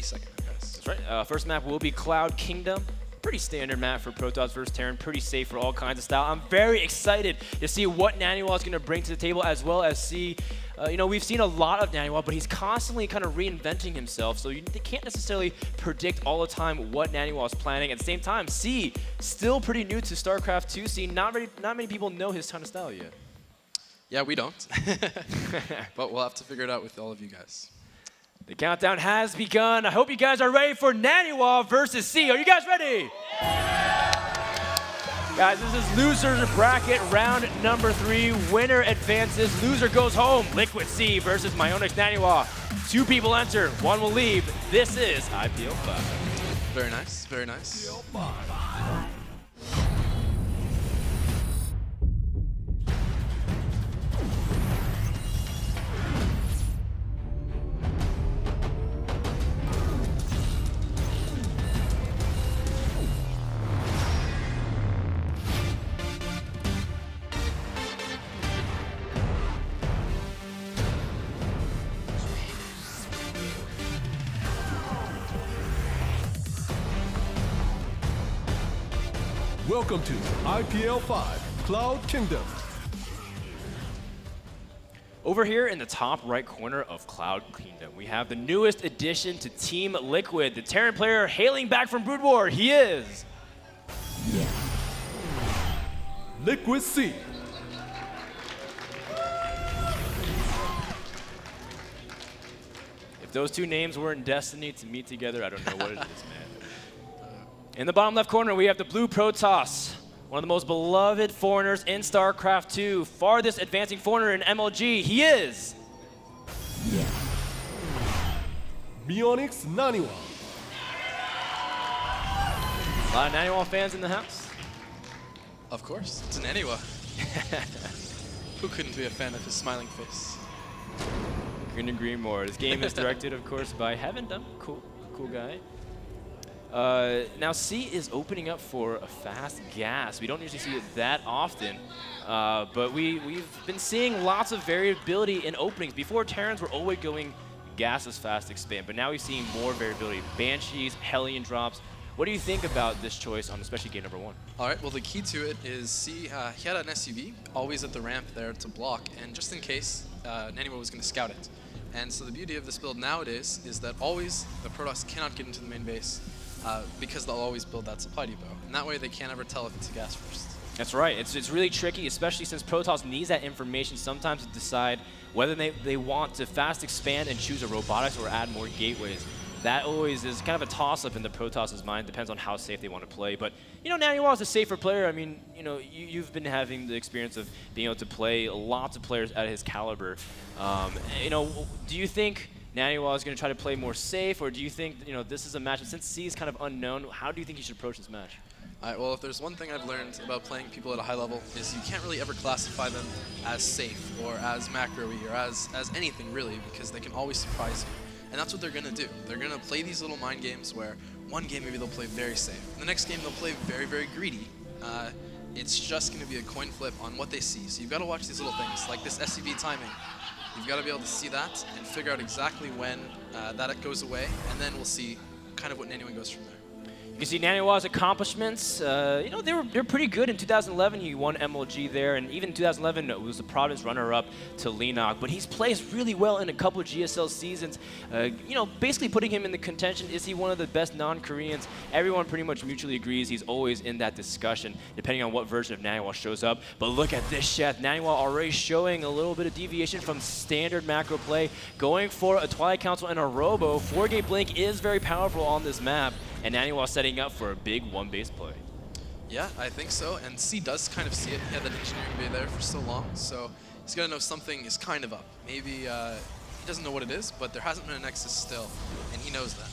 second, I guess. That's right. First map will be Cloud Kingdom. Pretty standard map for Protoss versus Terran. Pretty safe for all kinds of style. I'm very excited to see what Naniwa is going to bring to the table, as well as see, we've seen a lot of Naniwa, but he's constantly kind of reinventing himself. So you can't necessarily predict all the time what Naniwa is planning. At the same time, C, still pretty new to StarCraft 2 scene. Not many people know his kind of style yet. Yeah, we don't. But we'll have to figure it out with all of you guys. The countdown has begun. I hope you guys are ready for Naniwa versus C. Are you guys ready? Guys, this is losers bracket round number 3. Winner advances, loser goes home. Liquid C versus Myonix Naniwa. 2 people enter, 1 will leave. This is IPL 5. Very nice, very nice. Welcome to IPL 5 Cloud Kingdom. Over here in the top right corner of Cloud Kingdom, we have the newest addition to Team Liquid, the Terran player hailing back from Brood War. He is Liquid C. If those 2 names weren't destined to meet together, I don't know what it is, man. In the bottom left corner, we have the blue Protoss, one of the most beloved foreigners in StarCraft 2, farthest advancing foreigner in MLG. He is Myonix Naniwa. a lot of Naniwa fans in the house. Of course, it's an Naniwa. Who couldn't be a fan of his smiling face? Couldn't agree more. This game is directed, of course, by Heaven Dumb. Cool guy. Now C is opening up for a fast gas. We don't usually see it that often, but we've been seeing lots of variability in openings. Before, Terrans were always going gas as fast expand, but now we've seen more variability. Banshees, Hellion drops. What do you think about this choice on especially game number 1? All right, well, the key to it is C, he had an SUV always at the ramp there to block, and just in case, Naniwa was going to scout it. And so the beauty of this build nowadays is that always the Protoss cannot get into the main base because they'll always build that supply depot. And that way they can't ever tell if it's a gas first. That's right. It's really tricky, especially since Protoss needs that information sometimes to decide whether they want to fast expand and choose a robotics or add more gateways. That always is kind of a toss-up in the Protoss's mind. Depends on how safe they want to play. But, Naniwa is a safer player. I mean, you've been having the experience of being able to play lots of players at his caliber. Do you think Naniwa is going to try to play more safe, or do you think, this is a match, and since C is kind of unknown, how do you think he should approach this match? All right, well, if there's one thing I've learned about playing people at a high level is you can't really ever classify them as safe or as macro-y or as anything really, because they can always surprise you. And that's what they're going to do. They're going to play these little mind games where one game maybe they'll play very safe. The next game they'll play very, very greedy. It's just going to be a coin flip on what they see. So you've got to watch these little things, like this SCV timing. You've got to be able to see that and figure out exactly when that goes away, and then we'll see kind of what Naniwa goes from there. You can see Naniwa's accomplishments. They're pretty good. In 2011, he won MLG there, and even in 2011, it was the Providence runner-up to Lenok. But he's placed really well in a couple of GSL seasons. Basically putting him in the contention. Is he one of the best non-Koreans? Everyone pretty much mutually agrees he's always in that discussion, depending on what version of Naniwa shows up. But look at this chef. Naniwa already showing a little bit of deviation from standard macro play, going for a Twilight Council and a Robo. 4-gate Blink is very powerful on this map. And Naniwa setting up for a big one-base play. Yeah, I think so. And C does kind of see it. He had that engineering bay there for so long, so he's got to know something is kind of up. Maybe he doesn't know what it is, but there hasn't been a Nexus still, and he knows that.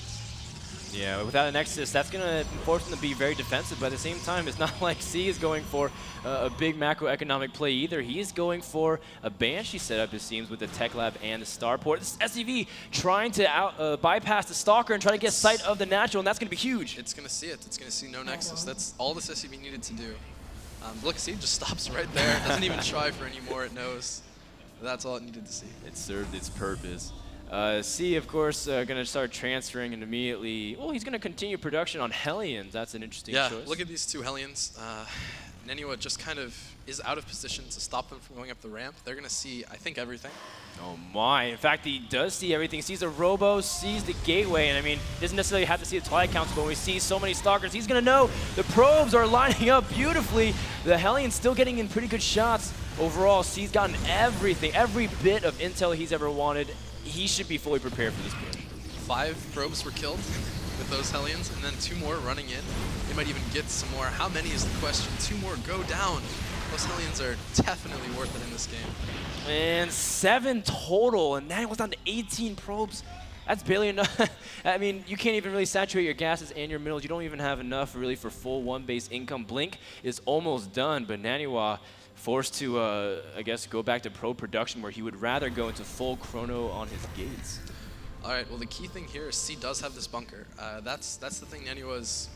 Yeah, without a Nexus, that's going to force him to be very defensive, but at the same time, it's not like C is going for a big macroeconomic play either. He's going for a Banshee setup, it seems, with the Tech Lab and the Starport. This SCV trying to bypass the Stalker and try to get sight of the Natural, and that's going to be huge. It's going to see it. It's going to see no Nexus. That's all this SCV needed to do. Look, see, it just stops right there. It doesn't even try for any more. It knows. That's all it needed to see. It served its purpose. C, of course, going to start transferring and immediately. Well, he's going to continue production on Hellions. That's an interesting choice. Yeah, look at these two Hellions. Naniwa just kind of is out of position to stop them from going up the ramp. They're going to see, I think, everything. Oh my. In fact, he does see everything. Sees the Robo, sees the Gateway, and I mean, doesn't necessarily have to see the Twilight Council, but when we see so many Stalkers, he's going to know the probes are lining up beautifully. The Hellions still getting in pretty good shots. Overall, C's gotten everything, every bit of intel he's ever wanted. He should be fully prepared for this push. 5 probes were killed with those Hellions, and then 2 more running in. They might even get some more. How many is the question? 2 more go down. Those Hellions are definitely worth it in this game. And 7 total, and that was down to 18 probes. That's barely enough. I mean, you can't even really saturate your gases and your minerals. You don't even have enough really for full 1-base income. Blink is almost done, but Naniwa forced to, I guess, go back to pro production where he would rather go into full chrono on his gates. All right, well, the key thing here is C does have this bunker. That's the thing Naniwa's,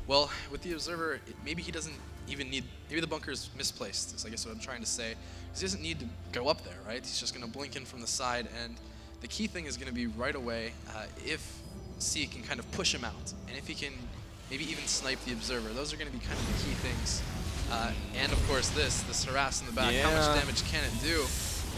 well, with the Observer, maybe he doesn't even need, maybe the bunker is misplaced, is I guess what I'm trying to say. Because he doesn't need to go up there, right? He's just going to blink in from the side, and the key thing is going to be right away if C can kind of push him out, and if he can maybe even snipe the Observer. Those are going to be kind of the key things. And of course this harass in the back. How much damage can it do?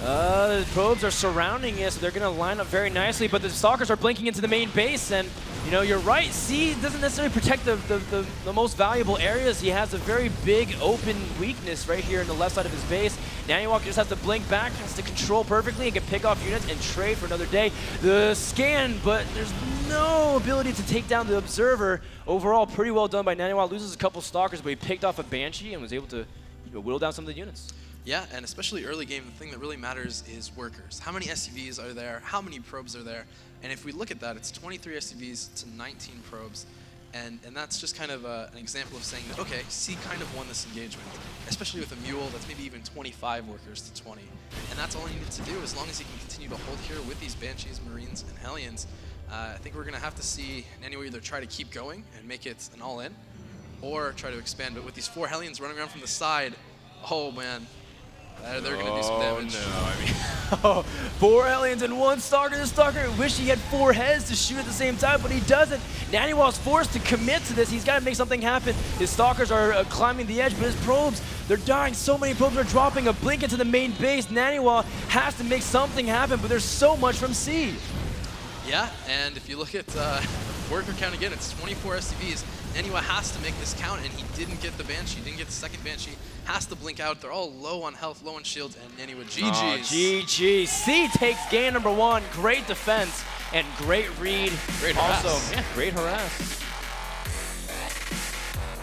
The probes are surrounding it, so they're going to line up very nicely, but the Stalkers are blinking into the main base, and you know, you're right, C doesn't necessarily protect the most valuable areas. He has a very big open weakness right here in the left side of his base. Naniwa just has to blink back, has to control perfectly, and can pick off units and trade for another day. The scan, but there's no ability to take down the Observer. Overall, pretty well done by Naniwa. Loses a couple Stalkers, but he picked off a Banshee and was able to whittle down some of the units. Yeah, and especially early game, the thing that really matters is workers. How many SCVs are there? How many probes are there? And if we look at that, it's 23 SCVs to 19 probes. And that's just kind of an example of saying that, okay, C kind of won this engagement, especially with a Mule that's maybe even 25 workers to 20. And that's all he needs to do as long as he can continue to hold here with these Banshees, Marines, and Hellions. I think we're going to have to see Naniwa either try to keep going and make it an all-in, or try to expand. But with these 4 Hellions running around from the side, oh man, they're going to do some damage. Oh, no. I mean, 4 Hellions and 1 Stalker. The Stalker wish he had 4 heads to shoot at the same time, but he doesn't. Naniwa's forced to commit to this. He's got to make something happen. His Stalkers are climbing the edge, but his probes, they're dying. So many probes are dropping. A blink into the main base. Naniwa has to make something happen, but there's so much from C. Yeah, and if you look at worker count again, it's 24 SCVs. Naniwa has to make this count, and he didn't get the Banshee, didn't get the second Banshee, has to blink out. They're all low on health, low on shields, and Naniwa, GG's. GG. C takes game number 1. Great defense and great read. Great harass. Also, yeah, great harass.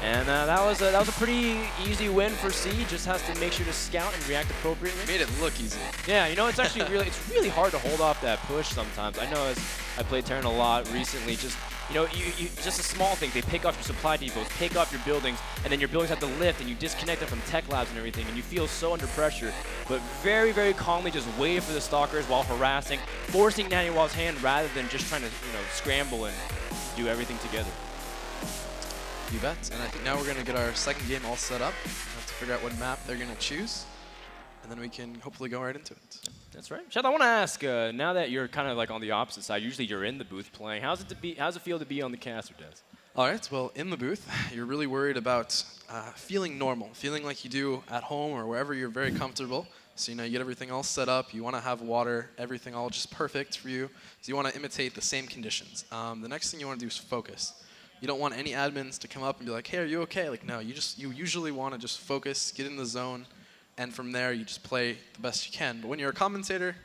And that was a pretty easy win for C. Just has to make sure to scout and react appropriately. Made it look easy. Yeah, you know, it's actually really hard to hold off that push sometimes. I know as I played Terran a lot recently, just you know, just a small thing. They pick off your supply depots, pick off your buildings, and then your buildings have to lift, and you disconnect them from tech labs and everything, and you feel so under pressure. But very, very calmly just waited for the Stalkers while harassing, forcing Naniwa's hand rather than just trying to, scramble and do everything together. You bet. And I think now we're going to get our second game all set up. We have to figure out what map they're going to choose, and then we can hopefully go right into it. That's right. Shad, I want to ask, now that you're kind of like on the opposite side, usually you're in the booth playing, how's it feel to be on the caster desk? All right, well, in the booth, you're really worried about feeling normal, feeling like you do at home or wherever you're very comfortable. So, you get everything all set up, you want to have water, everything all just perfect for you. So you want to imitate the same conditions. The next thing you want to do is focus. You don't want any admins to come up and be like, hey, are you okay? Like, no, you usually want to just focus, get in the zone, and from there you just play the best you can. But when you're a commentator,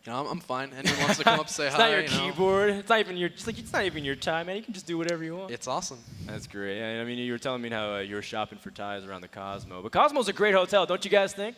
I'm fine. Anyone wants to come up, say hi. It's not your keyboard. It's not even your time, man. You can just do whatever you want. It's awesome. That's great. I mean, you were telling me how you were shopping for ties around the Cosmo. But Cosmo's a great hotel, don't you guys think?